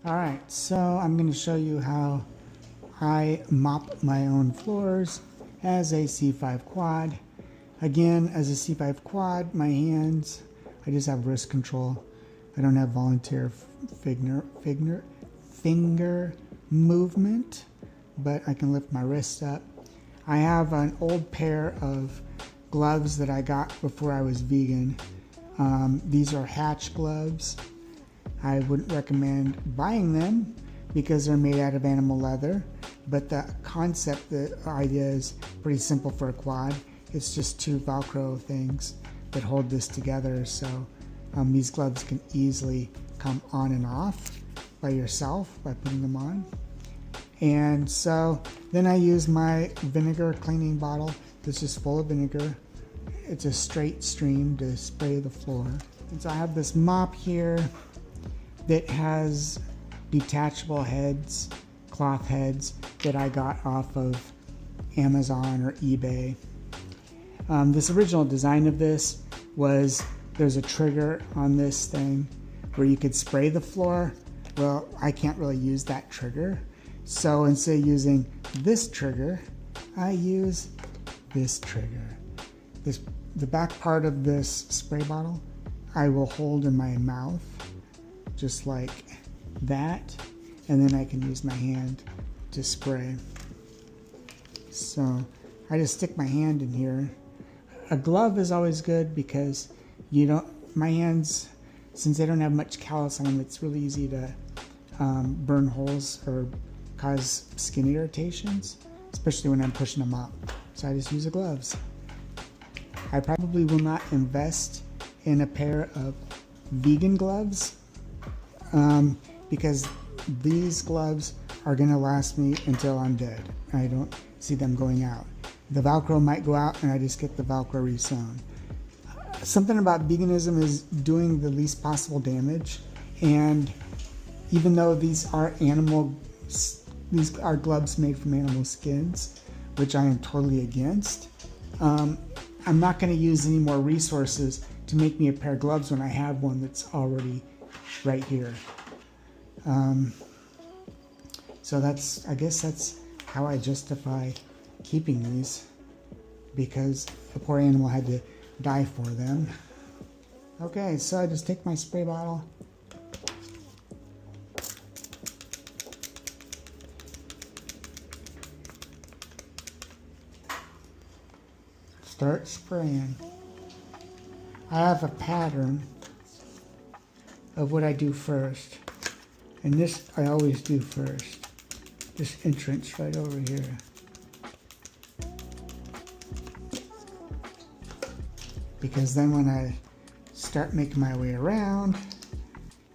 Alright, so I'm going to show you how I mop my own floors as a C5 quad. Again, as a C5 quad, my hands, I just have wrist control. I don't have volunteer finger movement, but I can lift my wrist up. I have an old pair of gloves that I got before I was vegan. These are Hatch gloves. I wouldn't recommend buying them because they're made out of animal leather, but the concept, the idea is pretty simple for a quad. It's just two Velcro things that hold this together, so these gloves can easily come on and off by yourself by putting them on. And so then I use my vinegar cleaning bottle that's just full of vinegar. It's a straight stream to spray the floor. And so I have this mop here that has detachable heads, cloth heads that I got off of Amazon or eBay. This original design of this was there's a trigger on this thing where you could spray the floor. Well, I can't really use that trigger. So instead of using this trigger, I use this trigger. The back part of this spray bottle, I will hold in my mouth, just like that, and then I can use my hand to spray. So I just stick my hand in here. A glove is always good because my hands, since they don't have much callus on them, it's really easy to burn holes or cause skin irritations, especially when I'm pushing them up. So I just use the gloves. I probably will not invest in a pair of vegan gloves because these gloves are going to last me until I'm dead. I don't see them going out. The Velcro might go out and I just get the Velcro resewn. Something about veganism is doing the least possible damage, and even though these are gloves made from animal skins, which I am totally against, I'm not going to use any more resources to make me a pair of gloves when I have one that's already right here. So I guess that's how I justify keeping these, because the poor animal had to die for them. Okay, so I just take my spray bottle, start spraying. I have a pattern of what I do first, and this I always do first. This entrance right over here. Because then when I start making my way around,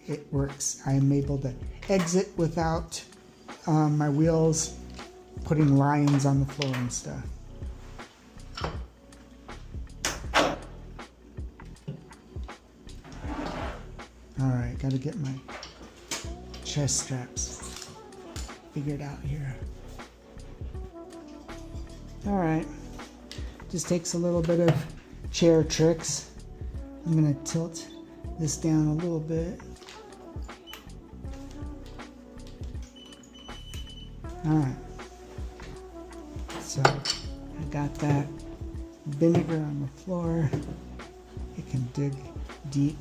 it works. I am able to exit without my wheels putting lines on the floor and stuff. Alright, gotta get my chest straps figured out here. Alright, just takes a little bit of chair tricks. I'm gonna tilt this down a little bit. Alright, so I got that vinegar on the floor. It can dig deep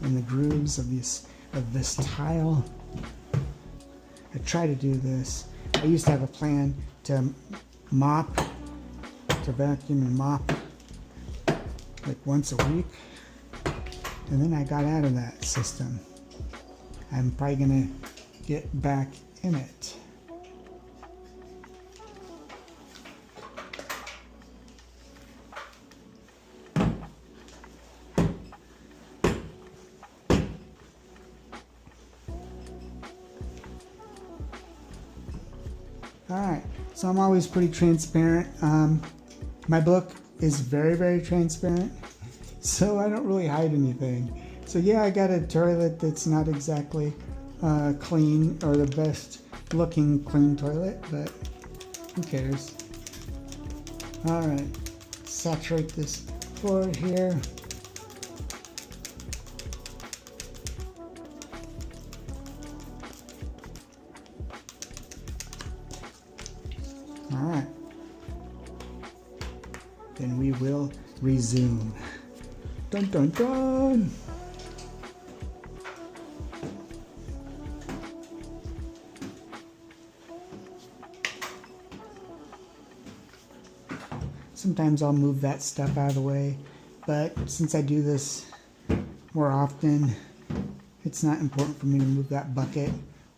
in the grooves of this tile. I try to do this. I used to have a plan to vacuum and mop like once a week, and then I got out of that system. I'm probably gonna get back in it. Alright, so I'm always pretty transparent. My book is very, very transparent, so I don't really hide anything. So yeah, I got a toilet that's not exactly clean or the best looking clean toilet, but who cares? Alright, saturate this floor here. All right. Then we will resume. Dun dun dun! Sometimes I'll move that stuff out of the way, but since I do this more often, it's not important for me to move that bucket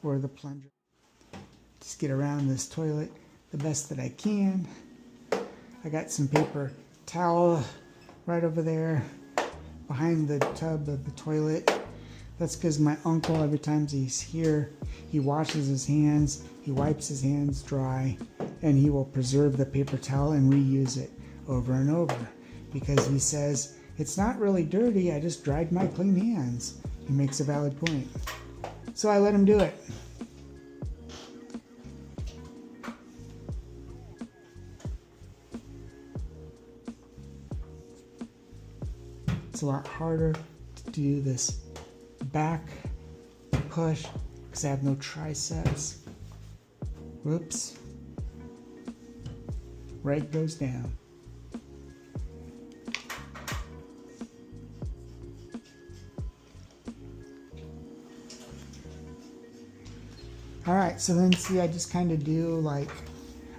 or the plunger. Just get around this toilet the best that I can. I got some paper towel right over there behind the tub of the toilet. That's because my uncle, every time he's here, he washes his hands, he wipes his hands dry, and he will preserve the paper towel and reuse it over and over. Because he says, it's not really dirty, I just dried my clean hands. He makes a valid point. So I let him do it. It's a lot harder to do this back push because I have no triceps. Whoops. Right goes down. All right, so then see, I just kind of do like,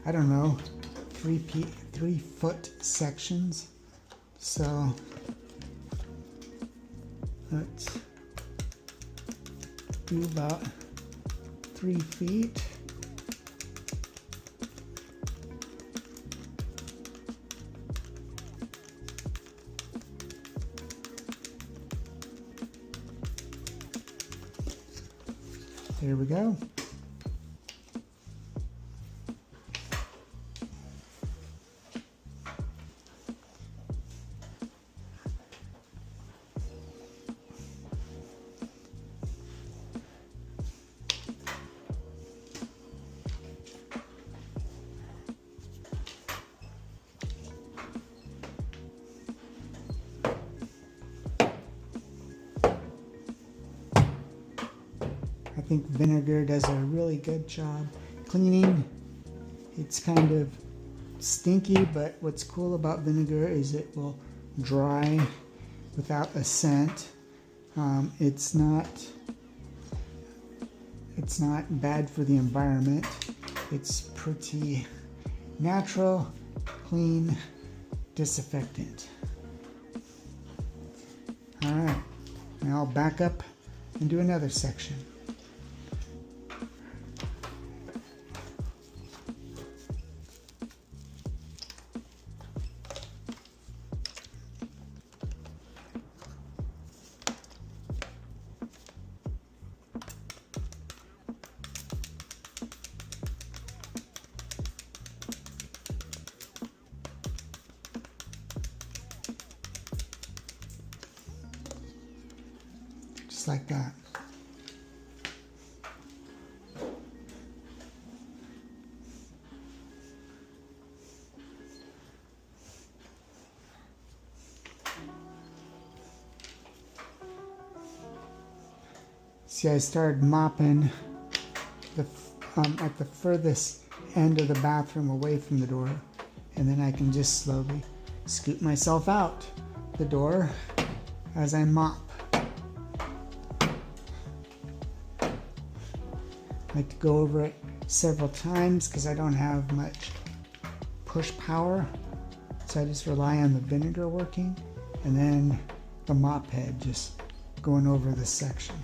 I don't know, 3 foot sections. So let's do about 3 feet. There we go. I think vinegar does a really good job cleaning. It's kind of stinky, but what's cool about vinegar is it will dry without a scent. It's not bad for the environment. It's pretty natural, clean disinfectant. All right, now I'll back up and do another section. Just like that. See, I started mopping at the furthest end of the bathroom away from the door, and then I can just slowly scoot myself out the door as I mop. I like to go over it several times because I don't have much push power, so I just rely on the vinegar working and then the mop head just going over this section.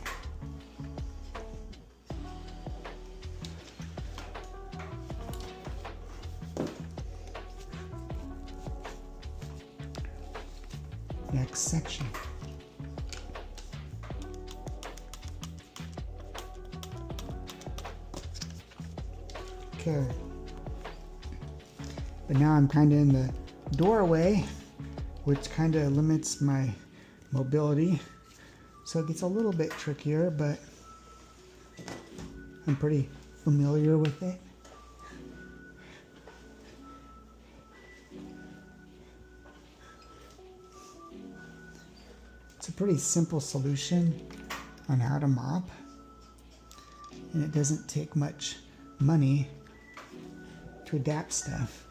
Next section. Okay. But now I'm kind of in the doorway, which kind of limits my mobility. So it gets a little bit trickier, but I'm pretty familiar with it. It's a pretty simple solution on how to mop, and it doesn't take much money to adapt stuff.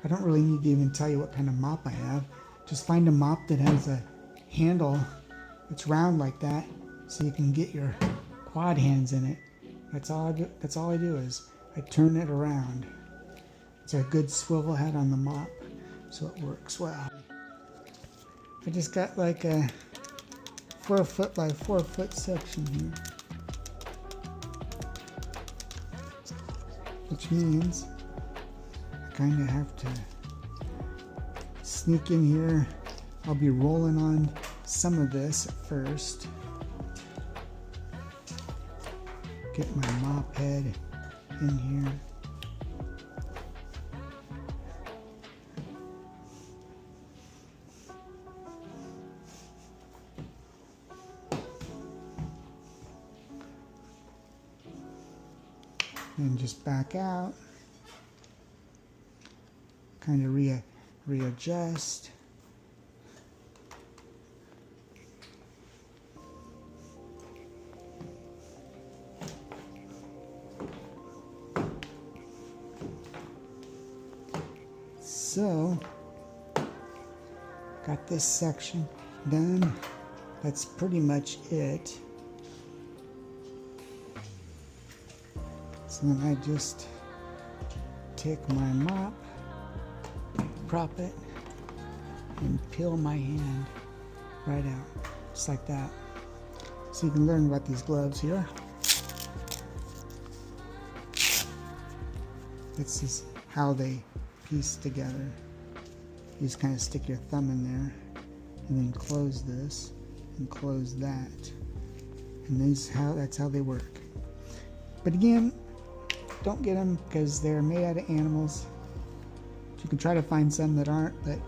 I don't really need to even tell you what kind of mop I have. Just find a mop that has a handle that's round like that, so you can get your quad hands in it. That's all I do is I turn it around. It's a good swivel head on the mop, so it works well. I just got like a 4 foot by 4 foot section here, which means I kind of have to sneak in here. I'll be rolling on some of this at first. Get my mop head in here. And just back out. Kind of readjust. So, got this section done. That's pretty much it. So then I just take my mop, prop it, and peel my hand right out, just like that. So you can learn about these gloves here. This is how they piece together. You just kind of stick your thumb in there and then close this and close that, and that's how they work. But again, don't get them because they're made out of animals. You can try to find some that aren't, but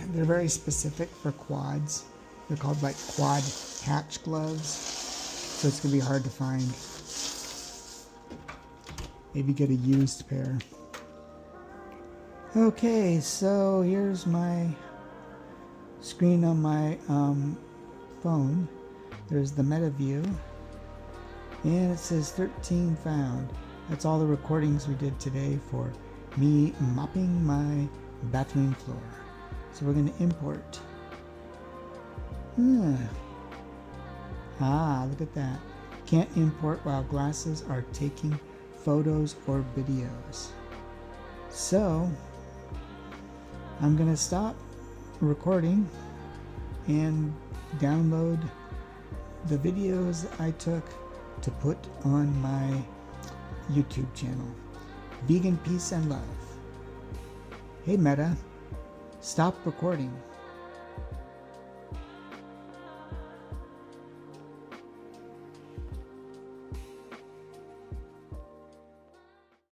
they're very specific for quads. They're called like quad hatch gloves, so it's gonna be hard to find. Maybe get a used pair. Okay, so here's my screen on my phone. There's the meta view, and it says 13 found. That's all the recordings we did today for me mopping my bathroom floor. So we're going to import. Look at that. Can't import while glasses are taking photos or videos. So I'm going to stop recording and download the videos I took to put on my YouTube channel. Vegan Peace and Love. Hey Meta, stop recording.